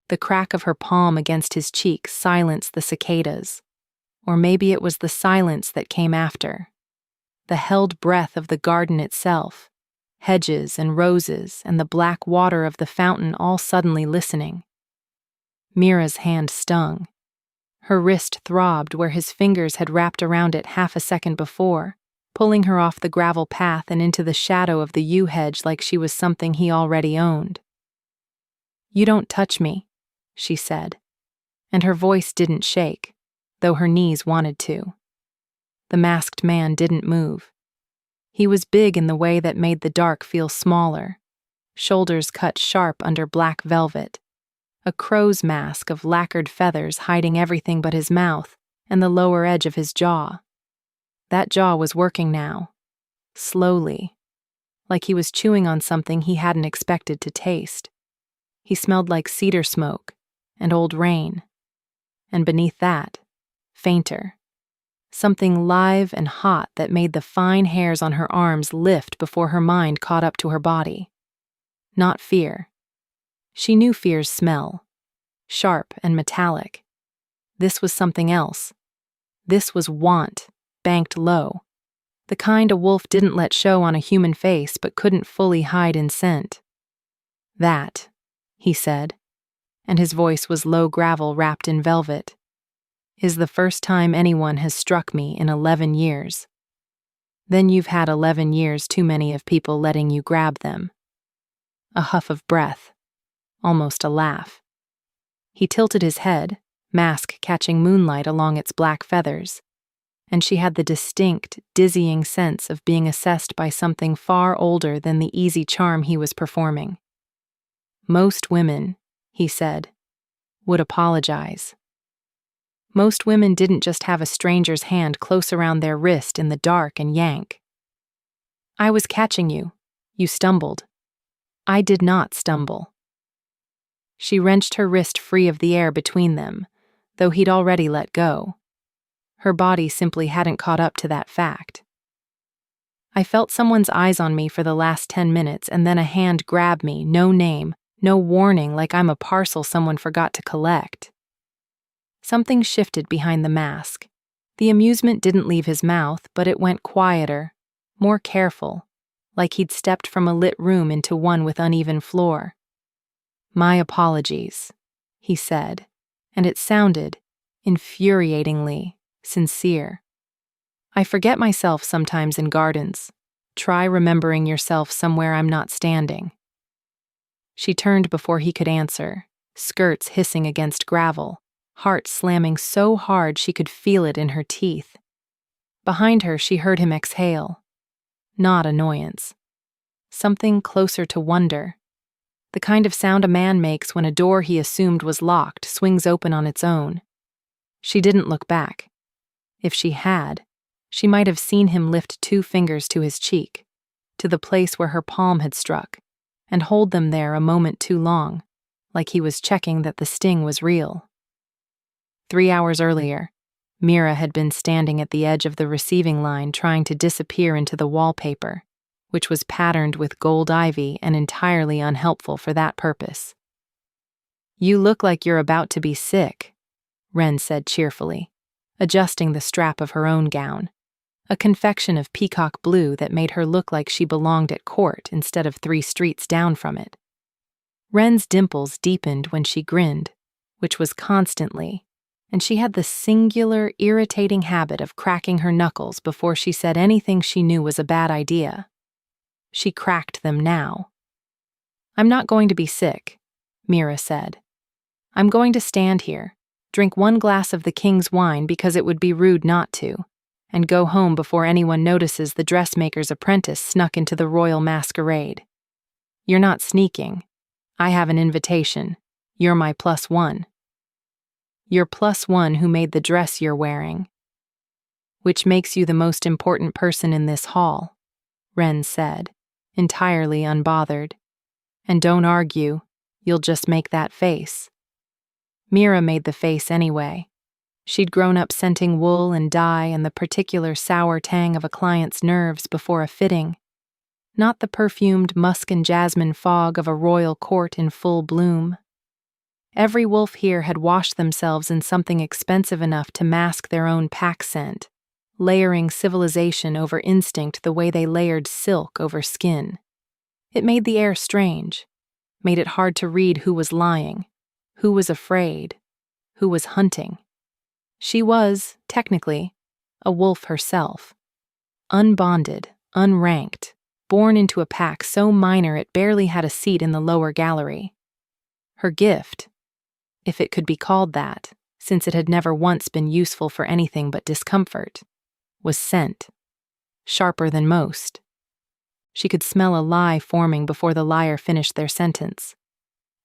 The crack of her palm against his cheek silenced the cicadas. Or maybe it was the silence that came after. The held breath of the garden itself, hedges and roses and the black water of the fountain all suddenly listening. Mira's hand stung. Her wrist throbbed where his fingers had wrapped around it half a second before, pulling her off the gravel path and into the shadow of the yew hedge like she was something he already owned. "You don't touch me," she said, and her voice didn't shake, though her knees wanted to. The masked man didn't move. He was big in the way that made the dark feel smaller, shoulders cut sharp under black velvet, a crow's mask of lacquered feathers hiding everything but his mouth and the lower edge of his jaw. That jaw was working now, slowly, like he was chewing on something he hadn't expected to taste. He smelled like cedar smoke and old rain, and beneath that, fainter, something live and hot that made the fine hairs on her arms lift before her mind caught up to her body. Not fear. She knew fear's smell, sharp and metallic. This was something else. This was want, banked low, the kind a wolf didn't let show on a human face but couldn't fully hide in scent. "That," he said, and his voice was low gravel wrapped in velvet, "is the first time anyone has struck me in 11 years. Then you've had 11 years too many of people letting you grab them." A huff of breath, almost a laugh. He tilted his head, mask catching moonlight along its black feathers, and she had the distinct, dizzying sense of being assessed by something far older than the easy charm he was performing. "Most women," he said, "would apologize. Most women didn't just have a stranger's hand close around their wrist in the dark and yank. I was catching you. You stumbled. I did not stumble." She wrenched her wrist free of the air between them, though he'd already let go. Her body simply hadn't caught up to that fact. "I felt someone's eyes on me for the last 10 minutes and then a hand grabbed me, no name, no warning, like I'm a parcel someone forgot to collect." Something shifted behind the mask. The amusement didn't leave his mouth, but it went quieter, more careful, like he'd stepped from a lit room into one with uneven floor. "My apologies," he said, and it sounded, infuriatingly, sincere. "I forget myself sometimes in gardens. Try remembering yourself somewhere I'm not standing." She turned before he could answer, skirts hissing against gravel, heart slamming so hard she could feel it in her teeth. Behind her, she heard him exhale. Not annoyance. Something closer to wonder. The kind of sound a man makes when a door he assumed was locked swings open on its own. She didn't look back. If she had, she might have seen him lift 2 fingers to his cheek, to the place where her palm had struck, and hold them there a moment too long, like he was checking that the sting was real. 3 hours earlier, Mira had been standing at the edge of the receiving line trying to disappear into the wallpaper, which was patterned with gold ivy and entirely unhelpful for that purpose. "You look like you're about to be sick," Wren said cheerfully, adjusting the strap of her own gown, a confection of peacock blue that made her look like she belonged at court instead of 3 streets down from it. Wren's dimples deepened when she grinned, which was constantly, and she had the singular, irritating habit of cracking her knuckles before she said anything she knew was a bad idea. She cracked them now. "I'm not going to be sick," Mira said. "I'm going to stand here, drink 1 glass of the king's wine because it would be rude not to, and go home before anyone notices the dressmaker's apprentice snuck into the royal masquerade. You're not sneaking. I have an invitation. You're my +1. You're +1 who made the dress you're wearing. Which makes you the most important person in this hall," Wren said, entirely unbothered. "And don't argue, you'll just make that face." Mira made the face anyway. She'd grown up scenting wool and dye and the particular sour tang of a client's nerves before a fitting, not the perfumed musk and jasmine fog of a royal court in full bloom. Every wolf here had washed themselves in something expensive enough to mask their own pack scent, layering civilization over instinct the way they layered silk over skin. It made the air strange, made it hard to read who was lying, who was afraid, who was hunting. She was, technically, a wolf herself. Unbonded, unranked, born into a pack so minor it barely had a seat in the lower gallery. Her gift, if it could be called that, since it had never once been useful for anything but discomfort, was scent, sharper than most. She could smell a lie forming before the liar finished their sentence,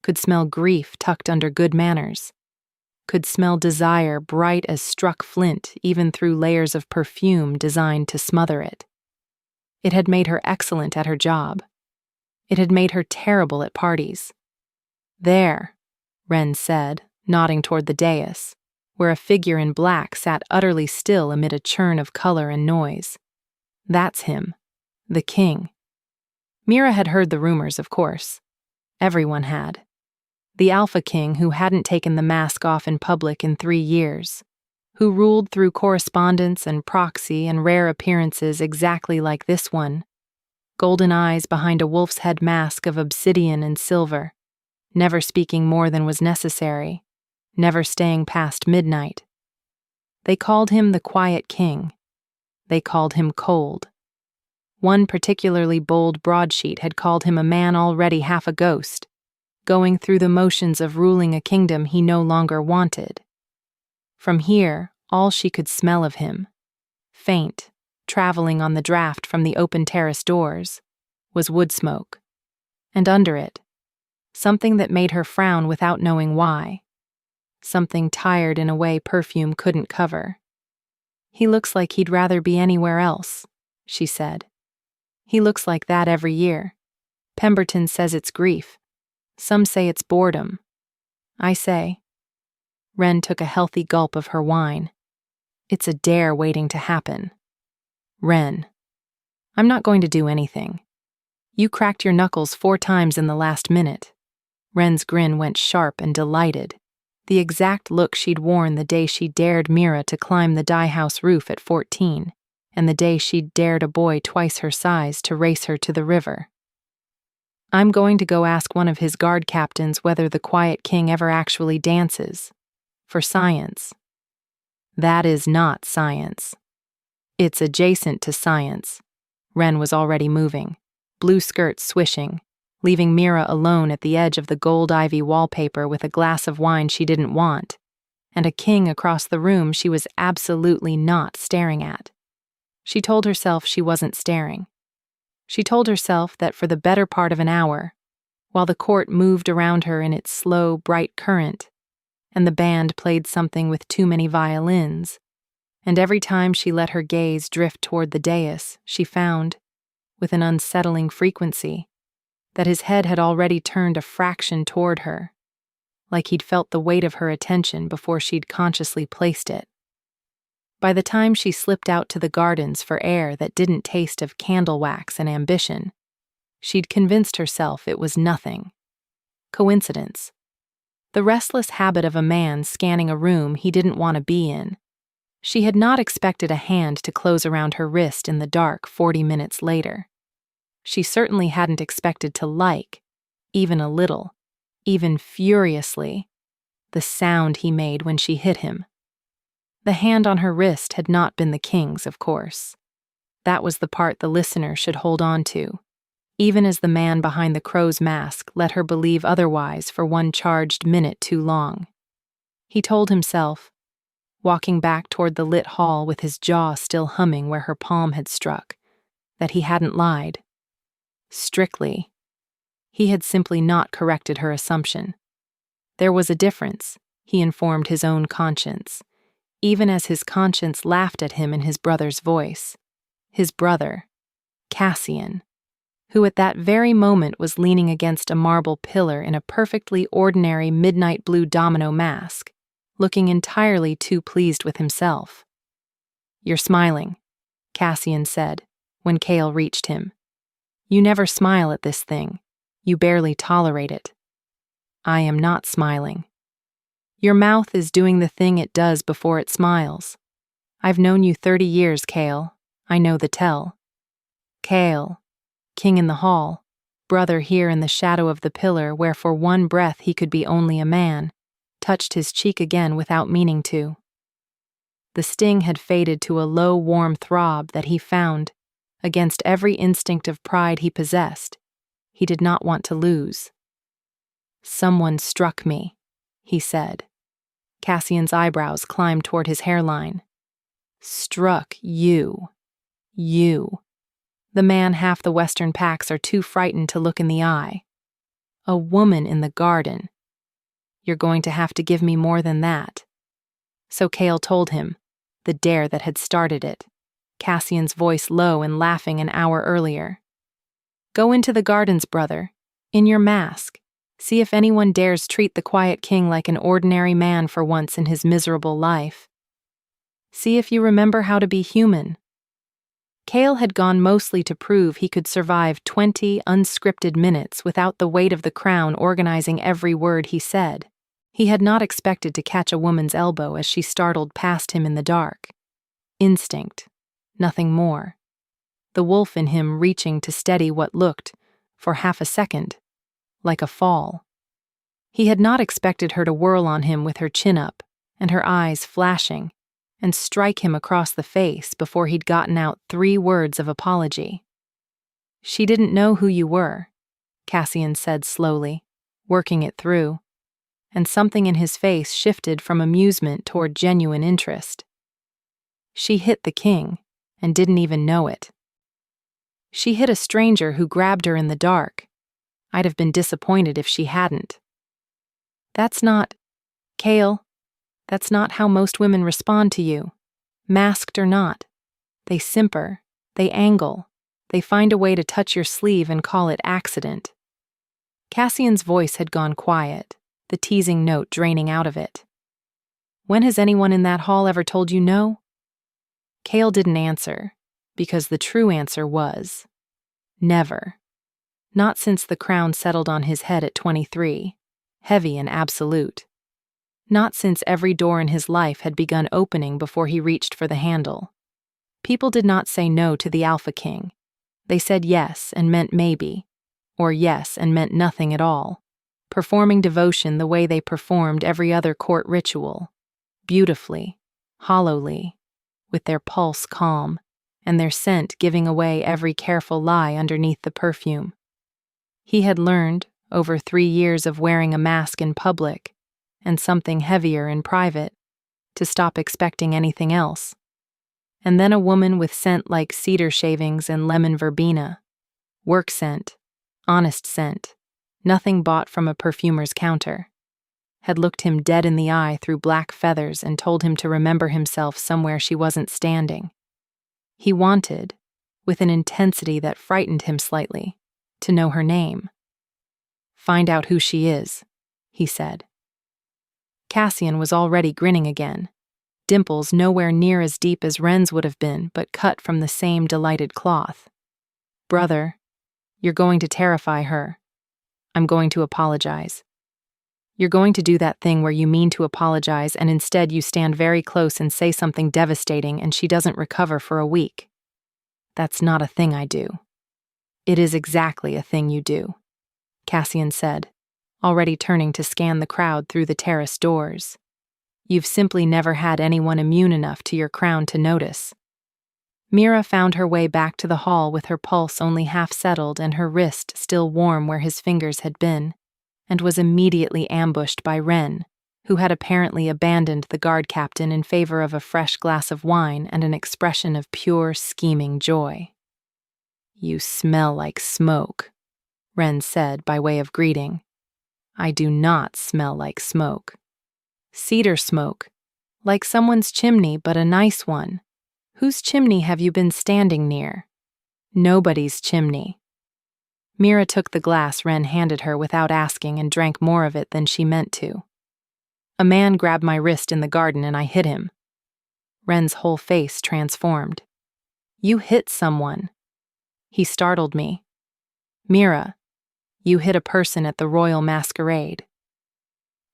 could smell grief tucked under good manners, could smell desire bright as struck flint even through layers of perfume designed to smother it. It had made her excellent at her job. It had made her terrible at parties. "There," Wren said, nodding toward the dais, where a figure in black sat utterly still amid a churn of color and noise. "That's him, the king." Mira had heard the rumors, of course. Everyone had. The Alpha King who hadn't taken the mask off in public in 3 years, who ruled through correspondence and proxy and rare appearances exactly like this one, golden eyes behind a wolf's head mask of obsidian and silver, never speaking more than was necessary, never staying past midnight. They called him the Quiet King. They called him cold. One particularly bold broadsheet had called him a man already half a ghost, going through the motions of ruling a kingdom he no longer wanted. From here, all she could smell of him, faint, traveling on the draft from the open terrace doors, was wood smoke. And under it, something that made her frown without knowing why. Something tired in a way perfume couldn't cover. "He looks like he'd rather be anywhere else," she said. "He looks like that every year. Pemberton says it's grief. Some say it's boredom. I say..." Wren took a healthy gulp of her wine. "It's a dare waiting to happen. Wren, I'm not going to do anything. You cracked your knuckles 4 times in the last minute." Wren's grin went sharp and delighted, the exact look she'd worn the day she dared Mira to climb the dye house roof at 14, and the day she'd dared a boy twice her size to race her to the river. "I'm going to go ask one of his guard captains whether the Quiet King ever actually dances. For science." "That is not science." "It's adjacent to science." Wren was already moving, blue skirts swishing, leaving Mira alone at the edge of the gold ivy wallpaper with a glass of wine she didn't want, and a king across the room she was absolutely not staring at. She told herself she wasn't staring. She told herself that for the better part of an hour, while the court moved around her in its slow, bright current, and the band played something with too many violins, and every time she let her gaze drift toward the dais, she found, with an unsettling frequency, that his head had already turned a fraction toward her, like he'd felt the weight of her attention before she'd consciously placed it. By the time she slipped out to the gardens for air that didn't taste of candle wax and ambition, she'd convinced herself it was nothing. Coincidence. The restless habit of a man scanning a room he didn't want to be in. She had not expected a hand to close around her wrist in the dark 40 minutes later. She certainly hadn't expected to like, even a little, even furiously, the sound he made when she hit him. The hand on her wrist had not been the king's, of course. That was the part the listener should hold on to, even as the man behind the crow's mask let her believe otherwise for one charged minute too long. He told himself, walking back toward the lit hall with his jaw still humming where her palm had struck, that he hadn't lied. Strictly. He had simply not corrected her assumption. There was a difference, he informed his own conscience, even as his conscience laughed at him in his brother's voice. His brother, Cassian, who at that very moment was leaning against a marble pillar in a perfectly ordinary midnight blue domino mask, looking entirely too pleased with himself. "You're smiling," Cassian said, when Cale reached him. "You never smile at this thing. You barely tolerate it." "I am not smiling," Your mouth is doing the thing it does before it smiles. I've known you 30 years, Kale. I know the tell. Kale, king in the hall, brother here in the shadow of the pillar where for one breath he could be only a man, touched his cheek again without meaning to. The sting had faded to a low, warm throb that he found, against every instinct of pride he possessed, he did not want to lose. Someone struck me, he said. Cassian's eyebrows climbed toward his hairline. Struck you. You. The man half the Western Packs are too frightened to look in the eye. A woman in the garden. You're going to have to give me more than that. So Kale told him, the dare that had started it, Cassian's voice low and laughing an hour earlier. Go into the gardens, brother, in your mask. See if anyone dares treat the quiet king like an ordinary man for once in his miserable life. See if you remember how to be human. Kale had gone mostly to prove he could survive 20 unscripted minutes without the weight of the crown organizing every word he said. He had not expected to catch a woman's elbow as she startled past him in the dark. Instinct, nothing more. The wolf in him reaching to steady what looked, for half a second, like a fall. He had not expected her to whirl on him with her chin up, and her eyes flashing, and strike him across the face before he'd gotten out 3 words of apology. She didn't know who you were, Cassian said slowly, working it through, and something in his face shifted from amusement toward genuine interest. She hit the king, and didn't even know it. She hit a stranger who grabbed her in the dark. I'd have been disappointed if she hadn't. That's not, Kale, that's not how most women respond to you, masked or not. They simper, they angle, they find a way to touch your sleeve and call it accident. Cassian's voice had gone quiet, the teasing note draining out of it. When has anyone in that hall ever told you no? Kale didn't answer, because the true answer was never. Not since the crown settled on his head at 23, heavy and absolute. Not since every door in his life had begun opening before he reached for the handle. People did not say no to the Alpha King. They said yes and meant maybe, or yes and meant nothing at all, performing devotion the way they performed every other court ritual, beautifully, hollowly, with their pulse calm, and their scent giving away every careful lie underneath the perfume. He had learned, over 3 years of wearing a mask in public, and something heavier in private, to stop expecting anything else. And then a woman with scent like cedar shavings and lemon verbena, work scent, honest scent, nothing bought from a perfumer's counter, had looked him dead in the eye through black feathers and told him to remember himself somewhere she wasn't standing. He wanted, with an intensity that frightened him slightly, to know her name. Find out who she is, he said. Cassian was already grinning again, dimples nowhere near as deep as Wren's would have been, but cut from the same delighted cloth. Brother, you're going to terrify her. I'm going to apologize. You're going to do that thing where you mean to apologize and instead you stand very close and say something devastating and she doesn't recover for a week. That's not a thing I do. It is exactly a thing you do, Cassian said, already turning to scan the crowd through the terrace doors. You've simply never had anyone immune enough to your crown to notice. Mira found her way back to the hall with her pulse only half settled and her wrist still warm where his fingers had been, and was immediately ambushed by Wren, who had apparently abandoned the guard captain in favor of a fresh glass of wine and an expression of pure, scheming joy. You smell like smoke, Wren said by way of greeting. I do not smell like smoke. Cedar smoke, like someone's chimney, but a nice one. Whose chimney have you been standing near? Nobody's chimney. Mira took the glass Wren handed her without asking and drank more of it than she meant to. A man grabbed my wrist in the garden and I hit him. Wren's whole face transformed. You hit someone. He startled me. Mira, you hit a person at the Royal Masquerade.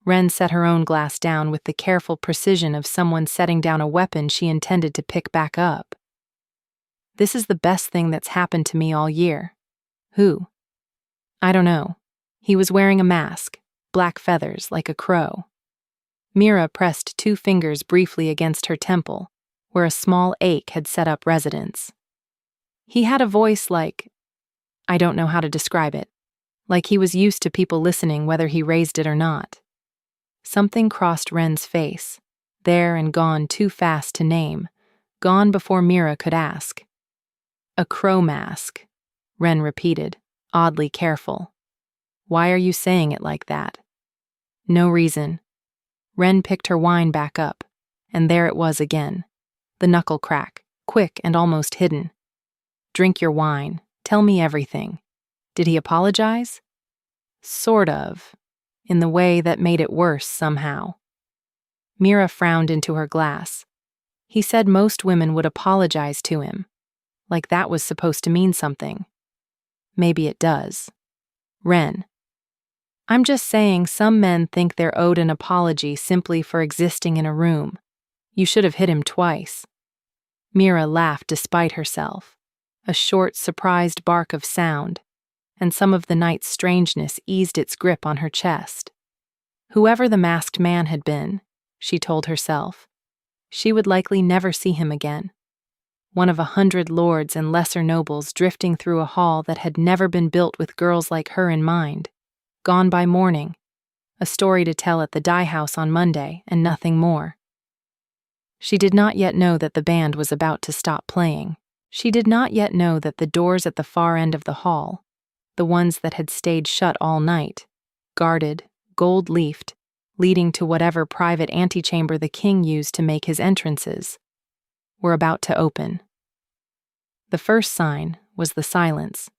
Ren set her own glass down with the careful precision of someone setting down a weapon she intended to pick back up. This is the best thing that's happened to me all year. Who? I don't know. He was wearing a mask, black feathers like a crow. Mira pressed 2 fingers briefly against her temple, where a small ache had set up residence. He had a voice like, I don't know how to describe it, like he was used to people listening whether he raised it or not. Something crossed Ren's face, there and gone too fast to name, gone before Mira could ask. A crow mask, Ren repeated, oddly careful. Why are you saying it like that? No reason. Ren picked her wine back up, and there it was again. The knuckle crack, quick and almost hidden. Drink your wine. Tell me everything. Did he apologize? Sort of, in the way that made it worse somehow. Mira frowned into her glass. He said most women would apologize to him, like that was supposed to mean something. Maybe it does. Ren. I'm just saying some men think they're owed an apology simply for existing in a room. You should have hit him twice. Mira laughed despite herself, a short, surprised bark of sound, and some of the night's strangeness eased its grip on her chest. Whoever the masked man had been, she told herself, she would likely never see him again. One of 100 lords and lesser nobles drifting through a hall that had never been built with girls like her in mind. Gone by morning, a story to tell at the dye house on Monday, and nothing more. She did not yet know that the band was about to stop playing. She did not yet know that the doors at the far end of the hall, the ones that had stayed shut all night, guarded, gold-leafed, leading to whatever private antechamber the king used to make his entrances, were about to open. The first sign was the silence.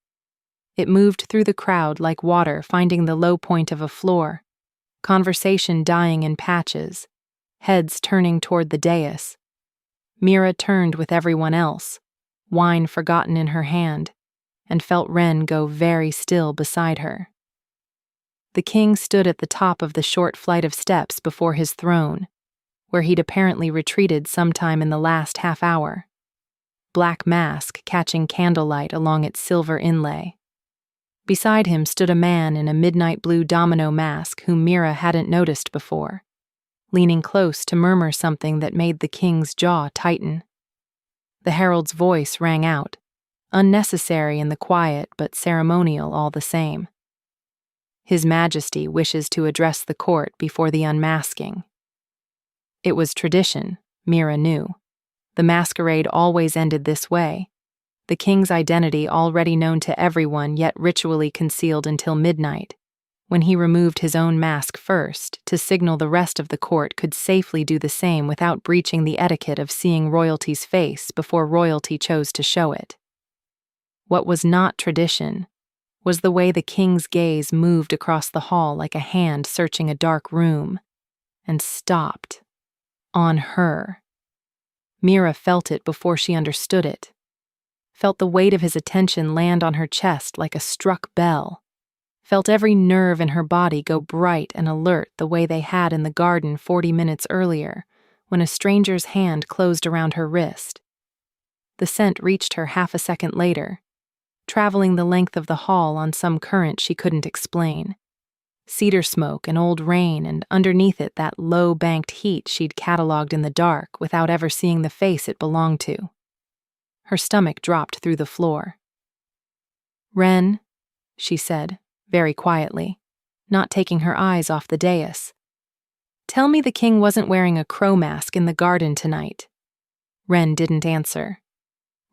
It moved through the crowd like water finding the low point of a floor, conversation dying in patches, heads turning toward the dais. Mira turned with everyone else, wine forgotten in her hand, and felt Ren go very still beside her. The king stood at the top of the short flight of steps before his throne, where he'd apparently retreated sometime in the last half hour, black mask catching candlelight along its silver inlay. Beside him stood a man in a midnight blue domino mask whom Mira hadn't noticed before, leaning close to murmur something that made the king's jaw tighten. The herald's voice rang out, unnecessary in the quiet but ceremonial all the same. His Majesty wishes to address the court before the unmasking. It was tradition, Mira knew. The masquerade always ended this way, the king's identity already known to everyone yet ritually concealed until midnight, when he removed his own mask first to signal the rest of the court could safely do the same without breaching the etiquette of seeing royalty's face before royalty chose to show it. What was not tradition was the way the king's gaze moved across the hall like a hand searching a dark room, and stopped. On her. Mira felt it before she understood it. Felt the weight of his attention land on her chest like a struck bell. Felt every nerve in her body go bright and alert the way they had in the garden 40 minutes earlier, when a stranger's hand closed around her wrist. The scent reached her half a second later, traveling the length of the hall on some current she couldn't explain. Cedar smoke and old rain, and underneath it that low-banked heat she'd catalogued in the dark without ever seeing the face it belonged to. Her stomach dropped through the floor. "Ren," she said, very quietly, not taking her eyes off the dais. "Tell me the king wasn't wearing a crow mask in the garden tonight." Ren didn't answer.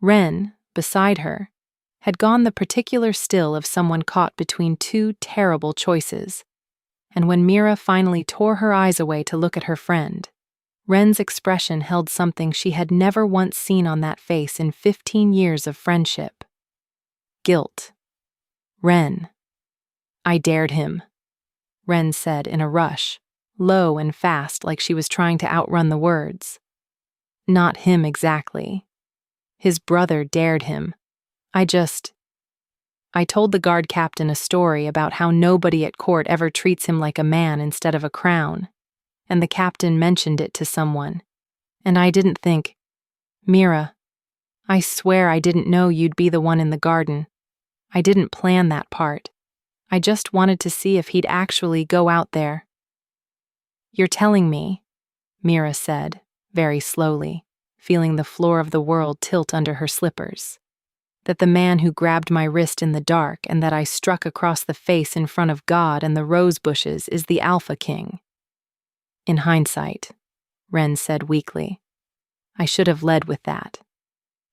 Ren, beside her, had gone the particular still of someone caught between 2 terrible choices, and when Mira finally tore her eyes away to look at her friend, Ren's expression held something she had never once seen on that face in 15 years of friendship. Guilt. "Ren." "I dared him," Ren said in a rush, low and fast like she was trying to outrun the words. "Not him exactly. His brother dared him. I just..." I told the guard captain a story about how nobody at court ever treats him like a man instead of a crown, and the captain mentioned it to someone. And I didn't think, Mira, I swear I didn't know you'd be the one in the garden. I didn't plan that part. I just wanted to see if he'd actually go out there. You're telling me, Mira said, very slowly, feeling the floor of the world tilt under her slippers, that the man who grabbed my wrist in the dark and that I struck across the face in front of God and the rose bushes is the Alpha King. In hindsight, Ren said weakly, I should have led with that.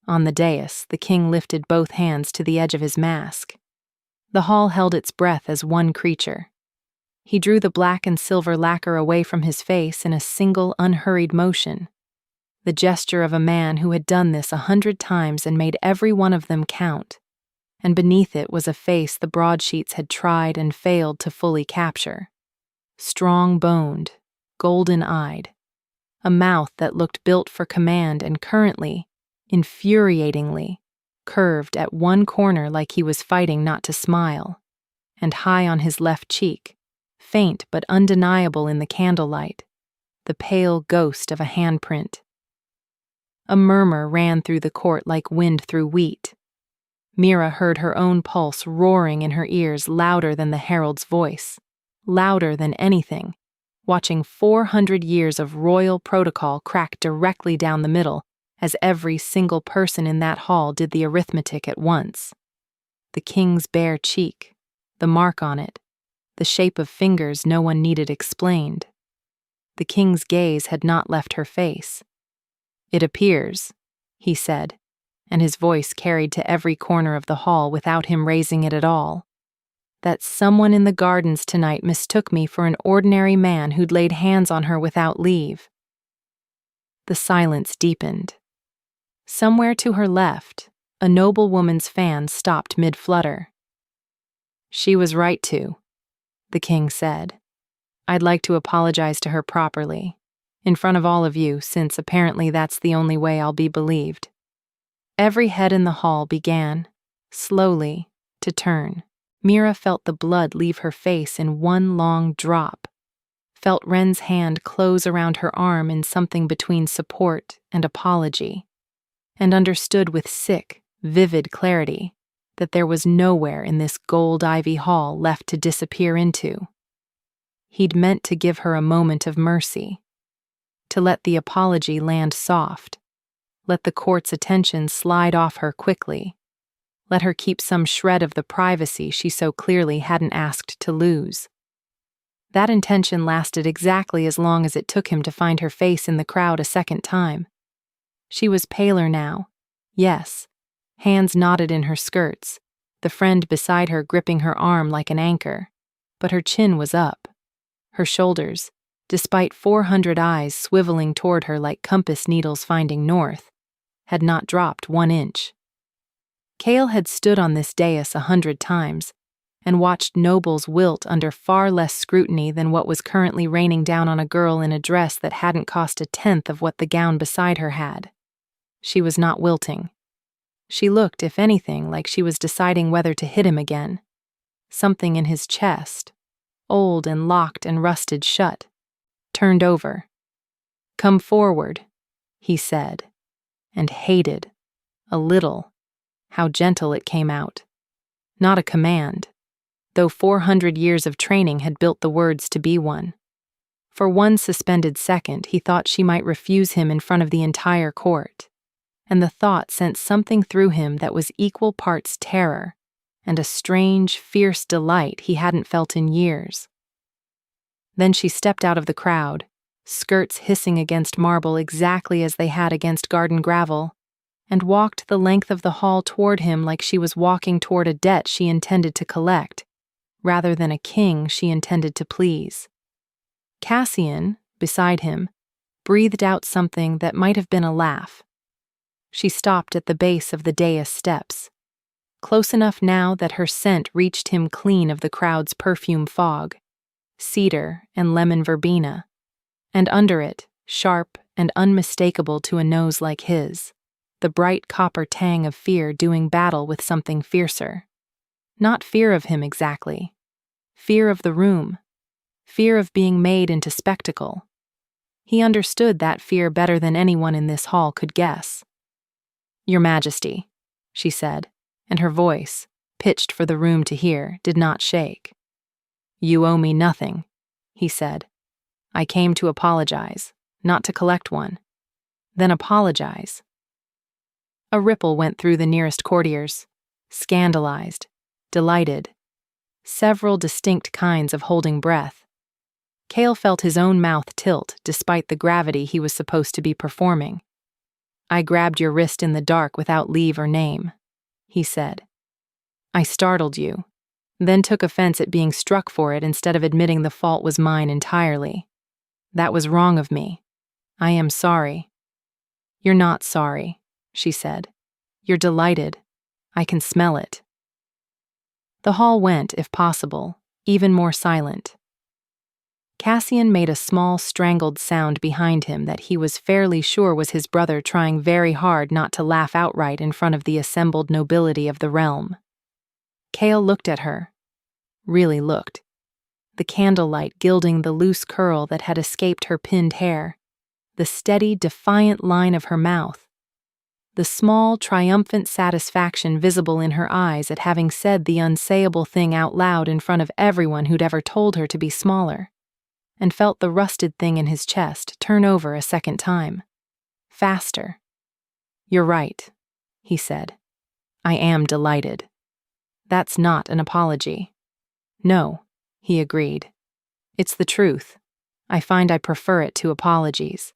On the dais, the king lifted both hands to the edge of his mask. The hall held its breath as one creature. He drew the black and silver lacquer away from his face in a single, unhurried motion, the gesture of a man who had done this 100 times and made every one of them count, and beneath it was a face the broadsheets had tried and failed to fully capture. Strong-boned, golden-eyed, a mouth that looked built for command and currently, infuriatingly, curved at one corner like he was fighting not to smile, and high on his left cheek, faint but undeniable in the candlelight, the pale ghost of a handprint. A murmur ran through the court like wind through wheat. Mira heard her own pulse roaring in her ears louder than the herald's voice, louder than anything, watching 400 years of royal protocol crack directly down the middle as every single person in that hall did the arithmetic at once. The king's bare cheek, the mark on it, the shape of fingers no one needed explained. The king's gaze had not left her face. It appears, he said, and his voice carried to every corner of the hall without him raising it at all, that someone in the gardens tonight mistook me for an ordinary man who'd laid hands on her without leave. The silence deepened. Somewhere to her left, a noblewoman's fan stopped mid-flutter. She was right to, the king said. I'd like to apologize to her properly, in front of all of you, since apparently that's the only way I'll be believed. Every head in the hall began, slowly, to turn. Mira felt the blood leave her face in one long drop, felt Ren's hand close around her arm in something between support and apology, and understood with sick, vivid clarity that there was nowhere in this gold ivy hall left to disappear into. He'd meant to give her a moment of mercy, to let the apology land soft, let the court's attention slide off her quickly, let her keep some shred of the privacy she so clearly hadn't asked to lose. That intention lasted exactly as long as it took him to find her face in the crowd a second time. She was paler now, yes, hands knotted in her skirts, the friend beside her gripping her arm like an anchor, but her chin was up. Her shoulders, despite 400 eyes swiveling toward her like compass needles finding north, had not dropped 1 inch. Cale had stood on this dais 100 times and watched nobles wilt under far less scrutiny than what was currently raining down on a girl in a dress that hadn't cost 1/10 of what the gown beside her had. She was not wilting. She looked, if anything, like she was deciding whether to hit him again. Something in his chest, old and locked and rusted shut, turned over. "Come forward," he said, and hated, a little, how gentle it came out. Not a command, though 400 years of training had built the words to be one. For one suspended second, he thought she might refuse him in front of the entire court, and the thought sent something through him that was equal parts terror and a strange, fierce delight he hadn't felt in years. Then she stepped out of the crowd, skirts hissing against marble exactly as they had against garden gravel, and walked the length of the hall toward him like she was walking toward a debt she intended to collect, rather than a king she intended to please. Cassian, beside him, breathed out something that might have been a laugh. She stopped at the base of the dais steps, close enough now that her scent reached him clean of the crowd's perfume fog, cedar and lemon verbena, and under it, sharp and unmistakable to a nose like his, the bright copper tang of fear doing battle with something fiercer. Not fear of him exactly. Fear of the room. Fear of being made into spectacle. He understood that fear better than anyone in this hall could guess. "Your Majesty," she said, and her voice, pitched for the room to hear, did not shake. "You owe me nothing," he said. "I came to apologize, not to collect one." "Then apologize." A ripple went through the nearest courtiers. Scandalized, delighted. Several distinct kinds of holding breath. Cale felt his own mouth tilt despite the gravity he was supposed to be performing. "I grabbed your wrist in the dark without leave or name," he said. "I startled you, then took offense at being struck for it instead of admitting the fault was mine entirely. That was wrong of me. I am sorry." "You're not sorry," she said. "You're delighted. I can smell it." The hall went, if possible, even more silent. Cassian made a small, strangled sound behind him that he was fairly sure was his brother trying very hard not to laugh outright in front of the assembled nobility of the realm. Cale looked at her. Really looked. The candlelight gilding the loose curl that had escaped her pinned hair, the steady, defiant line of her mouth, the small, triumphant satisfaction visible in her eyes at having said the unsayable thing out loud in front of everyone who'd ever told her to be smaller, and felt the rusted thing in his chest turn over a second time. Faster. "You're right," he said. "I am delighted. That's not an apology." "No," he agreed. "It's the truth. I find I prefer it to apologies."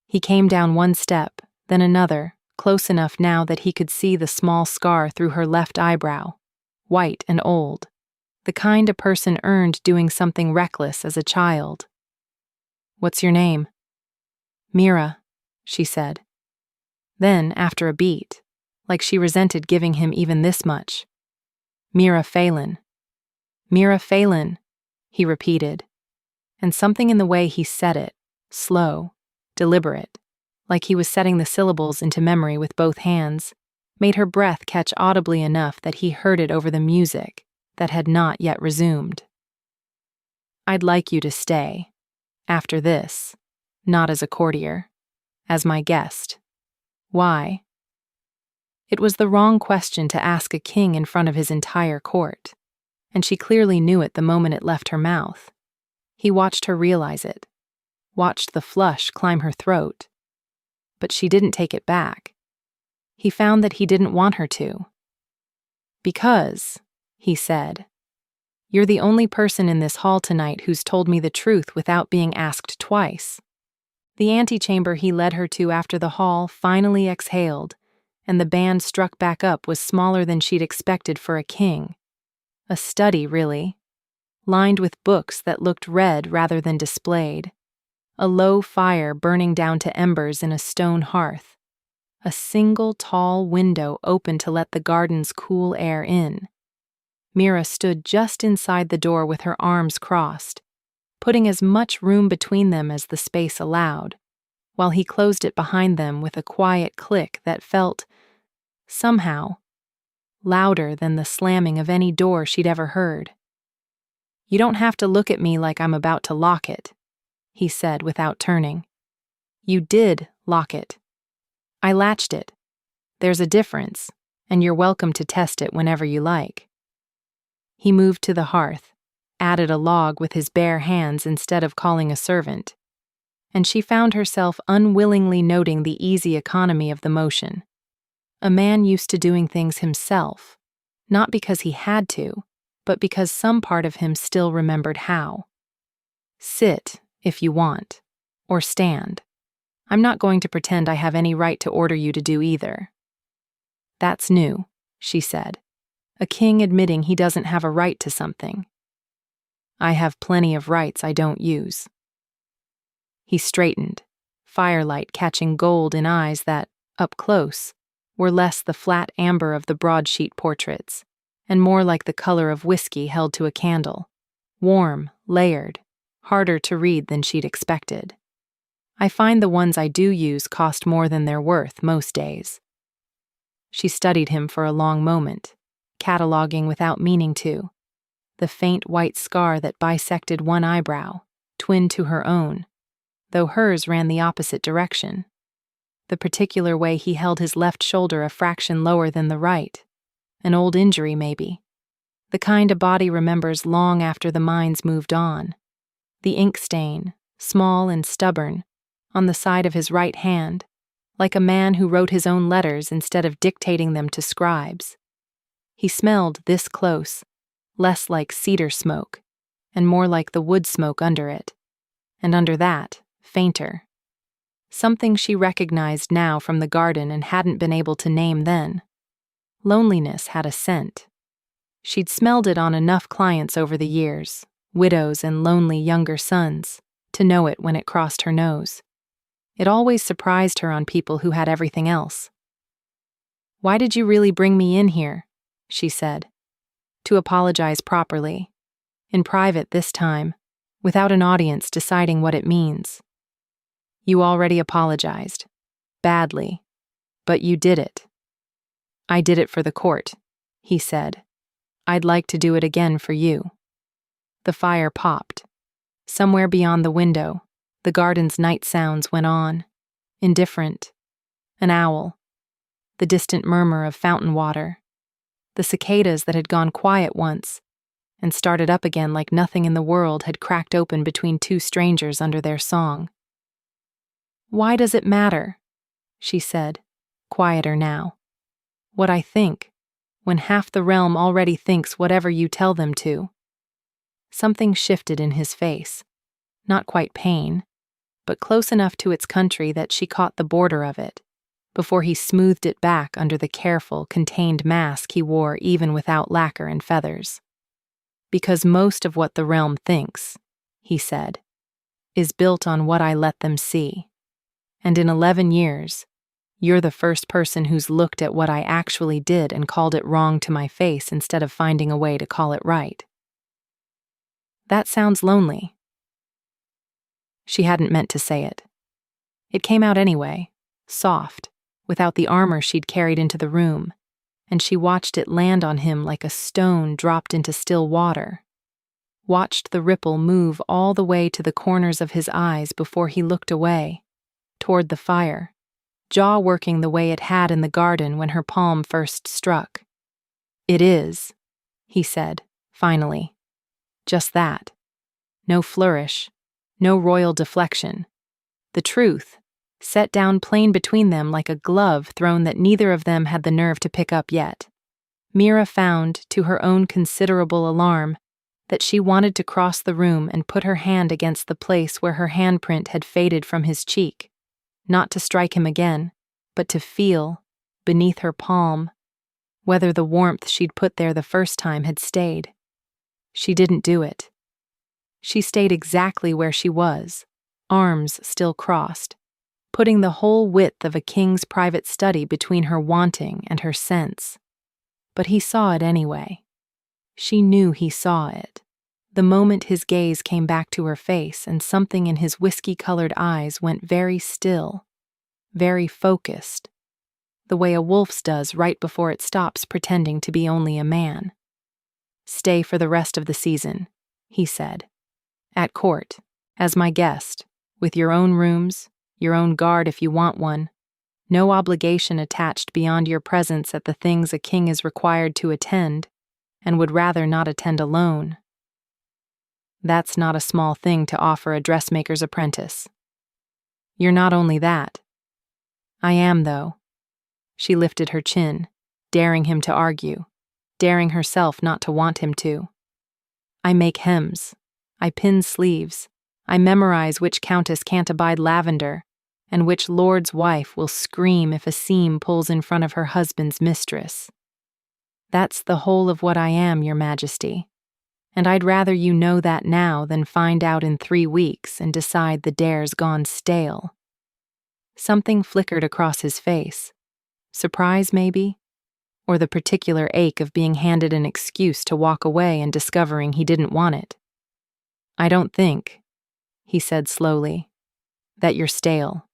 He came down one step, then another, close enough now that he could see the small scar through her left eyebrow, white and old, the kind a person earned doing something reckless as a child. "What's your name?" "Mira," she said. Then, after a beat, like she resented giving him even this much, "Mira Phelan." "Mira Phelan," he repeated, and something in the way he said it, slow, deliberate, like he was setting the syllables into memory with both hands, made her breath catch audibly enough that he heard it over the music that had not yet resumed. "I'd like you to stay, after this, not as a courtier, as my guest." "Why?" It was the wrong question to ask a king in front of his entire court, and she clearly knew it the moment it left her mouth. He watched her realize it, watched the flush climb her throat. But she didn't take it back. He found that he didn't want her to. "Because," he said, "you're the only person in this hall tonight who's told me the truth without being asked twice." The antechamber he led her to after the hall finally exhaled, and the band struck back up was smaller than she'd expected for a king. A study, really, lined with books that looked read rather than displayed. A low fire burning down to embers in a stone hearth. A single tall window open to let the garden's cool air in. Mira stood just inside the door with her arms crossed, putting as much room between them as the space allowed, while he closed it behind them with a quiet click that felt, somehow, louder than the slamming of any door she'd ever heard. "You don't have to look at me like I'm about to lock it," he said without turning. "You did lock it. I latched it. There's a difference, and you're welcome to test it whenever you like." He moved to the hearth, added a log with his bare hands instead of calling a servant, and she found herself unwillingly noting the easy economy of the motion. A man used to doing things himself, not because he had to, but because some part of him still remembered how. "Sit, if you want, or stand. I'm not going to pretend I have any right to order you to do either." "That's new," she said. "A king admitting he doesn't have a right to something." "I have plenty of rights I don't use." He straightened, firelight catching gold in eyes that, up close, were less the flat amber of the broadsheet portraits, and more like the color of whiskey held to a candle, warm, layered, harder to read than she'd expected. "I find the ones I do use cost more than they're worth most days." She studied him for a long moment, cataloging without meaning to. The faint white scar that bisected one eyebrow, twin to her own, though hers ran the opposite direction. The particular way he held his left shoulder a fraction lower than the right. An old injury, maybe. The kind a body remembers long after the mind's moved on. The ink stain, small and stubborn, on the side of his right hand, like a man who wrote his own letters instead of dictating them to scribes. He smelled this close, less like cedar smoke, and more like the wood smoke under it, and under that, fainter. Something she recognized now from the garden and hadn't been able to name then. Loneliness had a scent. She'd smelled it on enough clients over the years, widows and lonely younger sons, to know it when it crossed her nose. It always surprised her on people who had everything else. "Why did you really bring me in here?" she said. To apologize properly. In private this time, without an audience deciding what it means. "You already apologized. Badly. But you did it." "I did it for the court," he said. "I'd like to do it again for you." The fire popped. Somewhere beyond the window, the garden's night sounds went on. Indifferent. An owl. The distant murmur of fountain water. The cicadas that had gone quiet once, and started up again like nothing in the world had cracked open between two strangers under their song. "Why does it matter?" she said, quieter now. "What I think, when half the realm already thinks whatever you tell them to." Something shifted in his face. Not quite pain, but close enough to its country that she caught the border of it, before he smoothed it back under the careful, contained mask he wore even without lacquer and feathers. "Because most of what the realm thinks," he said, "is built on what I let them see. And in 11 years, you're the first person who's looked at what I actually did and called it wrong to my face instead of finding a way to call it right." That sounds lonely. She hadn't meant to say it. It came out anyway, soft, without the armor she'd carried into the room, and she watched it land on him like a stone dropped into still water. Watched the ripple move all the way to the corners of his eyes before he looked away, toward the fire, jaw working the way it had in the garden when her palm first struck. "It is," he said, finally. Just that. No flourish, no royal deflection. The truth, set down plain between them like a glove thrown that neither of them had the nerve to pick up yet. Mira found, to her own considerable alarm, that she wanted to cross the room and put her hand against the place where her handprint had faded from his cheek, not to strike him again, but to feel, beneath her palm, whether the warmth she'd put there the first time had stayed. She didn't do it. She stayed exactly where she was, arms still crossed, putting the whole width of a king's private study between her wanting and her sense. But he saw it anyway. She knew he saw it. The moment his gaze came back to her face and something in his whiskey-colored eyes went very still, very focused, the way a wolf's does right before it stops pretending to be only a man. "Stay for the rest of the season," he said. "At court, as my guest, with your own rooms, your own guard if you want one, no obligation attached beyond your presence at the things a king is required to attend, and would rather not attend alone. That's not a small thing to offer a dressmaker's apprentice. You're not only that. I am, though." She lifted her chin, daring him to argue, daring herself not to want him to. "I make hems. I pin sleeves. I memorize which countess can't abide lavender, and which lord's wife will scream if a seam pulls in front of her husband's mistress. That's the whole of what I am, Your Majesty, and I'd rather you know that now than find out in 3 weeks and decide the dare's gone stale." Something flickered across his face. Surprise, maybe? Or the particular ache of being handed an excuse to walk away and discovering he didn't want it. "I don't think," he said slowly, "that you're stale.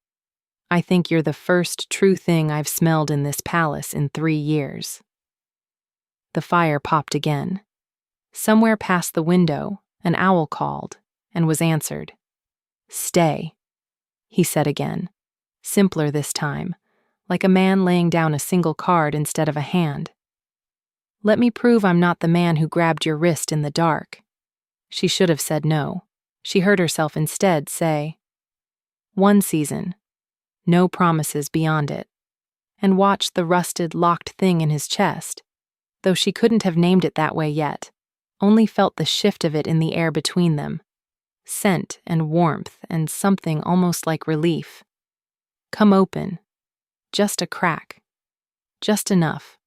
I think you're the first true thing I've smelled in this palace in 3 years." The fire popped again. Somewhere past the window, an owl called and was answered. "Stay," he said again, simpler this time, like a man laying down a single card instead of a hand. "Let me prove I'm not the man who grabbed your wrist in the dark." She should have said no. She heard herself instead say, "One season, no promises beyond it," and watched the rusted, locked thing in his chest, though she couldn't have named it that way yet, only felt the shift of it in the air between them, scent and warmth and something almost like relief. Come open. Just a crack. Just enough.